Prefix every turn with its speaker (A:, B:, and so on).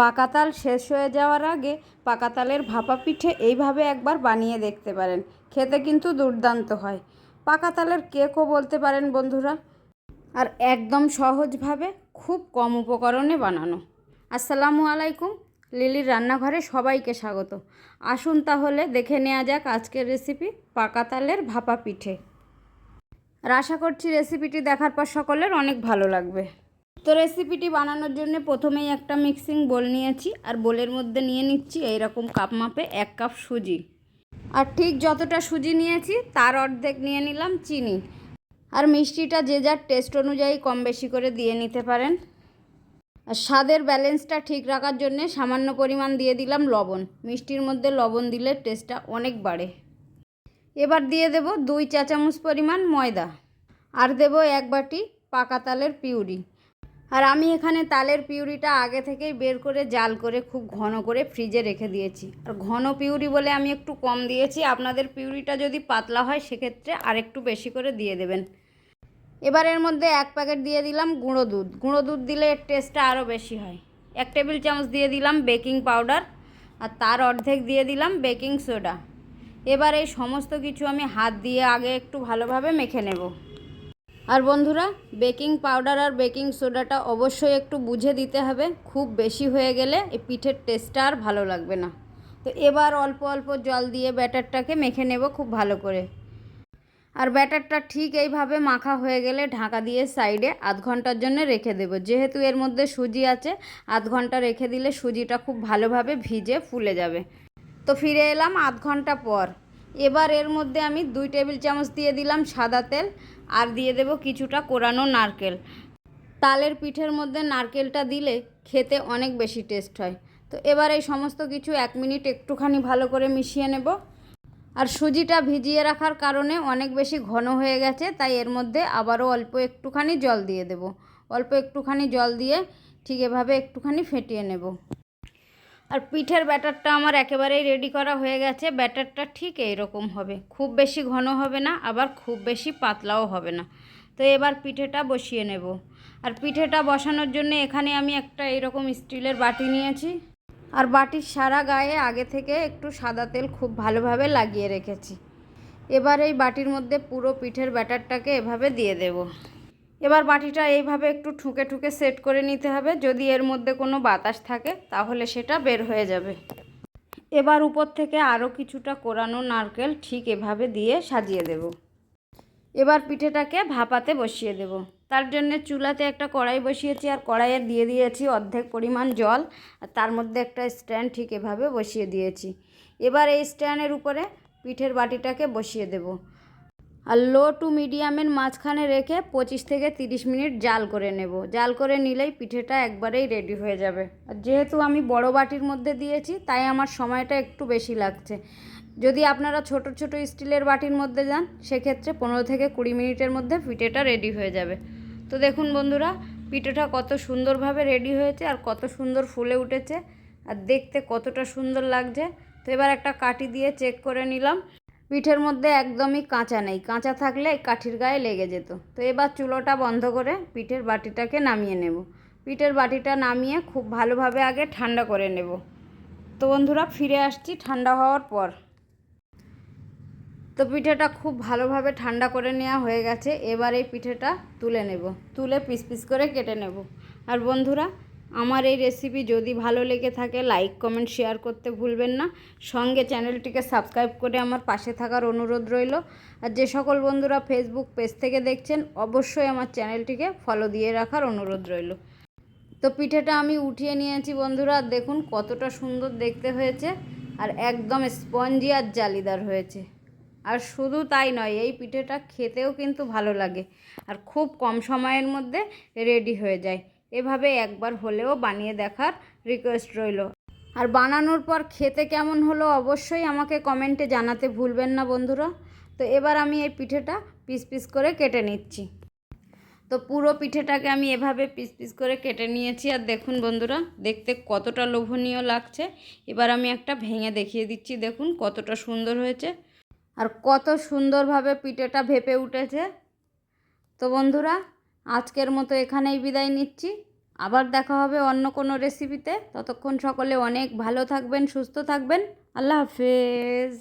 A: পাকা তাল শেষ হয়ে যাওয়ার আগে পাকা তালের ভাপা পিঠে এইভাবে একবার বানিয়ে দেখতে পারেন। খেতে কিন্তু দুর্দান্ত হয়। পাকা তালের কেকও বলতে পারেন বন্ধুরা। আর একদম সহজভাবে খুব কম উপকরণে বানানো। আসসালামু আলাইকুম, লিলির রান্নাঘরে সবাইকে স্বাগত। আসুন তাহলে দেখে নেওয়া যাক আজকের রেসিপি পাকা তালের ভাপা পিঠে। আর আশা করছি রেসিপিটি দেখার পর সকলের অনেক ভালো লাগবে। তো রেসিপিটি বানানোর জন্য প্রথমেই একটা মিক্সিং বোল নিয়েছি, আর বোলের মধ্যে নিয়ে নিচ্ছি এইরকম কাপ মাপে 1 কাপ সুজি। আর ঠিক যতটা সুজি নিয়েছি তার অর্ধেক নিয়ে নিলাম চিনি। আর মিষ্টিটা যে যার টেস্ট অনুযায়ী কম বেশি করে দিয়ে নিতে পারেন। আর স্বাদের ব্যালেন্সটা ঠিক রাখার জন্য সামান্য পরিমাণ দিয়ে দিলাম লবণ। মিষ্টির মধ্যে লবণ দিলে টেস্টটা অনেক বাড়ে। এবার দিয়ে দেব 2 চা চামচ পরিমাণ ময়দা, আর দেব 1 বাটি পাকা তালের পিউরি। আর আমি এখানে তালের পিউরিটা আগে থেকেই বের করে জাল করে খুব ঘন করে ফ্রিজে রেখে দিয়েছি। আর ঘন পিউরি বলে আমি একটু কম দিয়েছি, আপনাদের পিউরিটা যদি পাতলা হয় সেক্ষেত্রে আর একটু বেশি করে দিয়ে দেবেন। এবার এর মধ্যে 1 প্যাকেট দিয়ে দিলাম গুঁড়ো দুধ। গুঁড়ো দুধ দিলে এর টেস্টটা আরও বেশি হয়। 1 টেবিল চামচ দিয়ে দিলাম বেকিং পাউডার, আর তার অর্ধেক দিয়ে দিলাম বেকিং সোডা। এবার এই সমস্ত কিছু আমি হাত দিয়ে আগে একটু ভালোভাবে মেখে নেব। আর বন্ধুরা, বেকিং পাউডার আর বেকিং সোডাটা অবশ্যই একটু বুঝে দিতে হবে। খুব বেশি হয়ে গেলে এই পিঠের টেস্টটা আর ভালো লাগবে না। তো এবার অল্প অল্প জল দিয়ে ব্যাটারটাকে মেখে নেব খুব ভালো করে। আর ব্যাটারটা ঠিক এইভাবে মাখা হয়ে গেলে ঢাকা দিয়ে সাইডে আধ ঘন্টার জন্য রেখে দেব। যেহেতু এর মধ্যে সুজি আছে, আধ ঘন্টা রেখে দিলে সুজিটা খুব ভালোভাবে ভিজে ফুলে যাবে। তো ফিরে এলাম আধ ঘন্টা পর। এবার এর মধ্যে আমি 2 টেবিল চামচ দিয়ে দিলাম সাদা তেল, আর দিয়ে দেব কিছুটা কোরানো নারকেল। তালের পিঠের মধ্যে নারকেলটা দিলে খেতে অনেক বেশি টেস্ট হয়। তো এবার এই সমস্ত কিছু 1 মিনিট একটুখানি ভালো করে মিশিয়ে নেব। আর সুজিটা ভিজিয়ে রাখার কারণে অনেক বেশি ঘন হয়ে গেছে, তাই এর মধ্যে আবারও অল্প একটুখানি জল দিয়ে দেব। অল্প একটুখানি জল দিয়ে ঠিক এভাবে একটুখানি ফেটিয়ে নেব। আর পিঠের ব্যাটারটা আমার একেবারেই রেডি করা হয়ে গেছে। ব্যাটারটা ঠিক এইরকম হবে, খুব বেশি ঘন হবে না, আবার খুব বেশি পাতলাও হবে না। তো এবার পিঠেটা বসিয়ে নেব। আর পিঠেটা বসানোর জন্য এখানে আমি একটা এইরকম স্টিলের বাটি নিয়েছি, আর বাটির সারা গায়ে আগে থেকে একটু সাদা তেল খুব ভালোভাবে লাগিয়ে রেখেছি। এবার এই বাটির মধ্যে পুরো পিঠের ব্যাটারটাকে এভাবে দিয়ে দেব। এবার বাটিটা এইভাবে একটু ঠুকে ঠুকে সেট করে নিতে হবে। যদি এর মধ্যে কোনো বাতাস থাকে তাহলে সেটা বের হয়ে যাবে। এবার উপর থেকে আরও কিছুটা কোরানো নারকেল ঠিক এভাবে দিয়ে সাজিয়ে দেব। এবার পিঠেটাকে ভাপাতে বসিয়ে দেব। তার জন্য চুলাতে একটা কড়াই বসিয়েছি, আর কড়াইয়ে দিয়ে দিয়েছি অর্ধেক পরিমাণ জল, আর তার মধ্যে একটা স্ট্যান্ড ঠিক এভাবে বসিয়ে দিয়েছি। এবার এই স্ট্যান্ডের উপরে পিঠের বাটিটাকে বসিয়ে দেব। আর লো টু মিডিয়ামের মাঝখানে রেখে 25 থেকে 30 মিনিট জাল করে নেব। জাল করে নিলেই পিঠেটা একবারেই রেডি হয়ে যাবে। আর যেহেতু আমি বড় বাটির মধ্যে দিয়েছি তাই আমার সময়টা একটু বেশি লাগছে। যদি আপনারা ছোট ছোট স্টিলের বাটির মধ্যে যান সেক্ষেত্রে 15 থেকে 20 মিনিটের মধ্যে পিঠেটা রেডি হয়ে যাবে। তো দেখুন বন্ধুরা, পিঠেটা কত সুন্দরভাবে রেডি হয়েছে, আর কত সুন্দর ফুলে উঠেছে, আর দেখতে কতটা সুন্দর লাগছে। তো এবার একটা কাঠি দিয়ে চেক করে নিলাম, পিঠের মধ্যে একদমই কাঁচা নেই। কাঁচা থাকলে এই কাঠির গায়ে লেগে যেত। তো এবার চুলোটা বন্ধ করে পিঠের বাটিটাকে নামিয়ে নেব। পিঠের বাটিটা নামিয়ে খুব ভালোভাবে আগে ঠান্ডা করে নেব। তো বন্ধুরা, ফিরে আসছি ঠান্ডা হওয়ার পর। তো পিঠেটা খুব ভালোভাবে ঠান্ডা করে নেওয়া হয়ে গেছে। এবার এই পিঠেটা তুলে নেব, তুলে পিস পিস করে কেটে নেব। আর বন্ধুরা, আমার এই রেসিপি যদি ভালো লেগে থাকে লাইক কমেন্ট শেয়ার করতে ভুলবেন না। সঙ্গে চ্যানেলটিকে সাবস্ক্রাইব করে আমার পাশে থাকার অনুরোধ রইল। আর যে সকল বন্ধুরা ফেসবুক পেজ থেকে দেখছেন অবশ্যই আমার চ্যানেলটিকে ফলো দিয়ে রাখার অনুরোধ রইল। তো পিঠেটা আমি উঠিয়ে নিয়েছি বন্ধুরা, দেখুন কতটা সুন্দর দেখতে হয়েছে, আর একদম স্পঞ্জি আর জালিদার হয়েছে। আর শুধু তাই নয়, এই পিঠেটা খেতেও কিন্তু ভালো লাগে, আর খুব কম সময়ের মধ্যে রেডি হয়ে যায়। এভাবে একবার হলেও বানিয়ে দেখার রিকোয়েস্ট রইল। আর বানানোর পর খেতে কেমন হলো অবশ্যই আমাকে কমেন্টে জানাতে ভুলবেন না বন্ধুরা। তো এবার আমি এই পিঠেটা পিস পিস করে কেটে নিচ্ছি। তো পুরো পিঠেটাকে আমি এভাবে পিস পিস করে কেটে নিয়েছি, আর দেখুন বন্ধুরা দেখতে কতটা লোভনীয় লাগছে। এবার আমি একটা ভেঙে দেখিয়ে দিচ্ছি, দেখুন কতটা সুন্দর হয়েছে, আর কত সুন্দরভাবে পিঠেটা ভেপে উঠেছে। তো বন্ধুরা, আজকের মতো এখানেই বিদায় নিচ্ছি। আবার দেখা হবে অন্য কোনো রেসিপিতে। ততক্ষণ সকলে অনেক ভালো থাকবেন, সুস্থ থাকবেন। আল্লাহ হাফেজ।